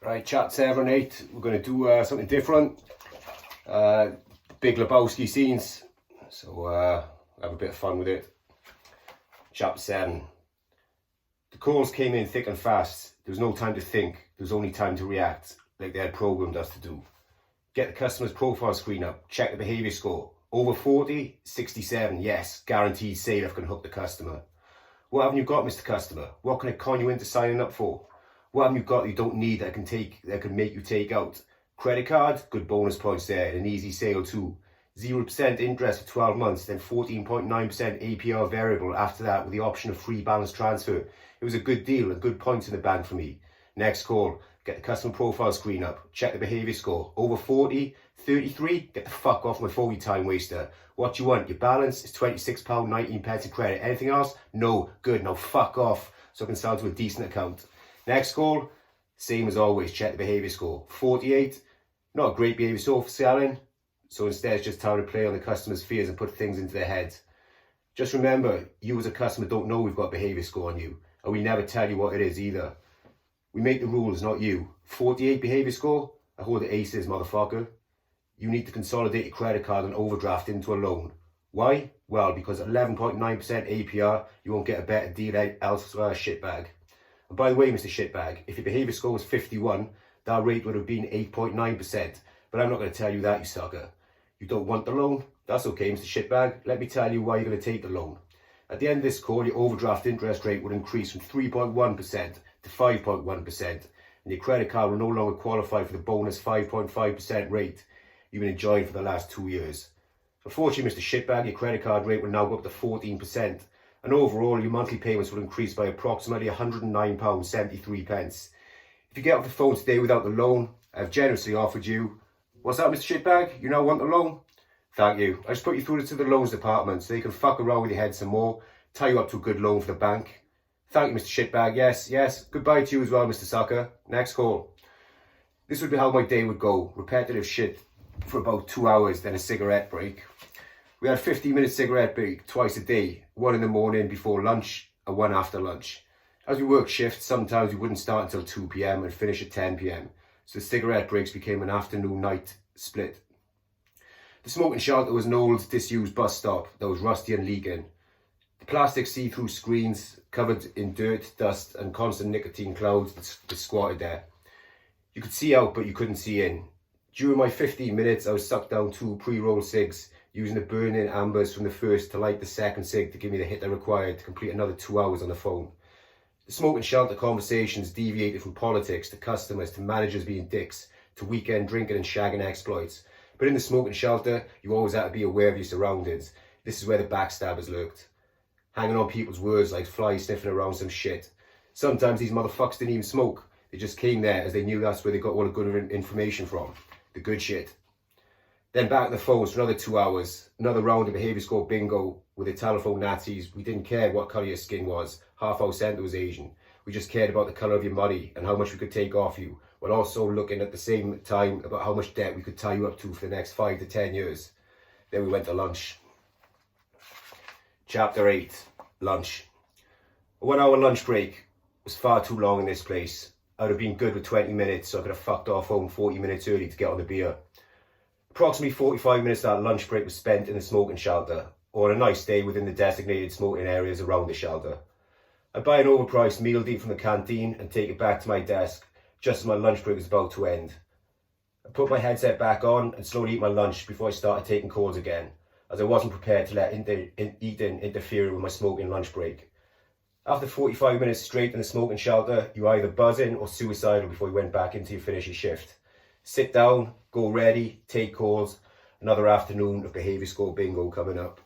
Right, chat 7 and 8, we're going to do something different. Big Lebowski scenes, so have a bit of fun with it. Chapter 7. The calls came in thick and fast. There was no time to think, there was only time to react, like they had programmed us to do. Get the customer's profile screen up, check the behaviour score. Over 40, 67, yes, guaranteed sale if I can hook the customer. What haven't you got, Mr. Customer? What can I con you into signing up for? What haven't you got that you don't need that can make you take out? Credit card, good bonus points there, and an easy sale too. 0% interest for 12 months, then 14.9% APR variable after that with the option of free balance transfer. It was a good deal and good points in the bank for me. Next call, get the customer profile screen up, check the behaviour score. Over 40, 33, get the fuck off my phone, you time waster. What do you want? Your balance is £26.19 in credit. Anything else? No. Good, now fuck off so I can sell to a decent account. Next call, same as always, check the behaviour score. 48, not a great behaviour score for selling, so instead it's just time to play on the customer's fears and put things into their heads. Just remember, you as a customer don't know we've got a behaviour score on you, and we never tell you what it is either. We make the rules, not you. 48 behaviour score? I hold the aces, motherfucker. You need to consolidate your credit card and overdraft into a loan. Why? Well, because at 11.9% APR, you won't get a better deal elsewhere, shitbag. And by the way, Mr. Shitbag, if your behaviour score was 51, that rate would have been 8.9%. But I'm not going to tell you that, you sucker. You don't want the loan? That's okay, Mr. Shitbag. Let me tell you why you're going to take the loan. At the end of this call, your overdraft interest rate would increase from 3.1% to 5.1%. And your credit card will no longer qualify for the bonus 5.5% rate you've been enjoying for the last 2 years. Unfortunately, Mr. Shitbag, your credit card rate will now go up to 14%. And overall, your monthly payments will increase by approximately £109.73. If you get off the phone today without the loan, I've generously offered you... What's that, Mr. Shitbag? You now want the loan? Thank you. I just put you through to the loans department so they can fuck around with your head some more, tie you up to a good loan for the bank. Thank you, Mr. Shitbag. Yes, yes. Goodbye to you as well, Mr. Sucker. Next call. This would be how my day would go. Repetitive shit for about 2 hours, then a cigarette break. We had a 15-minute cigarette break twice a day, one in the morning before lunch and one after lunch. As we worked shifts, sometimes we wouldn't start until 2 p.m. and finish at 10 p.m. So the cigarette breaks became an afternoon-night split. The smoking shelter was an old, disused bus stop that was rusty and leaking. The plastic see-through screens covered in dirt, dust and constant nicotine clouds that squatted there. You could see out, but you couldn't see in. During my 15 minutes, I was sucked down 2 pre-rolled cigs, using the burning ambers from the first to light the second cig to give me the hit I required to complete another 2 hours on the phone. The smoking shelter conversations deviated from politics to customers to managers being dicks to weekend drinking and shagging exploits. But in the smoking shelter, you always had to be aware of your surroundings. This is where the backstabbers lurked. Hanging on people's words like flies sniffing around some shit. Sometimes these motherfuckers didn't even smoke. They just came there as they knew that's where they got all the good information from. The good shit. Then back on the phones for another 2 hours. Another round of behaviour score bingo with the telephone Nazis. We didn't care what colour your skin was. Half our centre was Asian. We just cared about the colour of your money and how much we could take off you, while also looking at the same time about how much debt we could tie you up to for the next 5 to 10 years. Then we went to lunch. Chapter 8. Lunch. A 1 hour lunch break was far too long in this place. I would have been good with 20 minutes, so I could have fucked off home 40 minutes early to get on the beer. Approximately 45 minutes of that lunch break was spent in the smoking shelter, or on a nice day within the designated smoking areas around the shelter. I'd buy an overpriced meal deal from the canteen and take it back to my desk, just as my lunch break was about to end. I put my headset back on and slowly eat my lunch before I started taking calls again, as I wasn't prepared to let eating interfere with my smoking lunch break. After 45 minutes straight in the smoking shelter, you were either buzzing or suicidal before you went back into your finishing shift. Sit down, go ready, take calls. Another afternoon of behaviour score bingo coming up.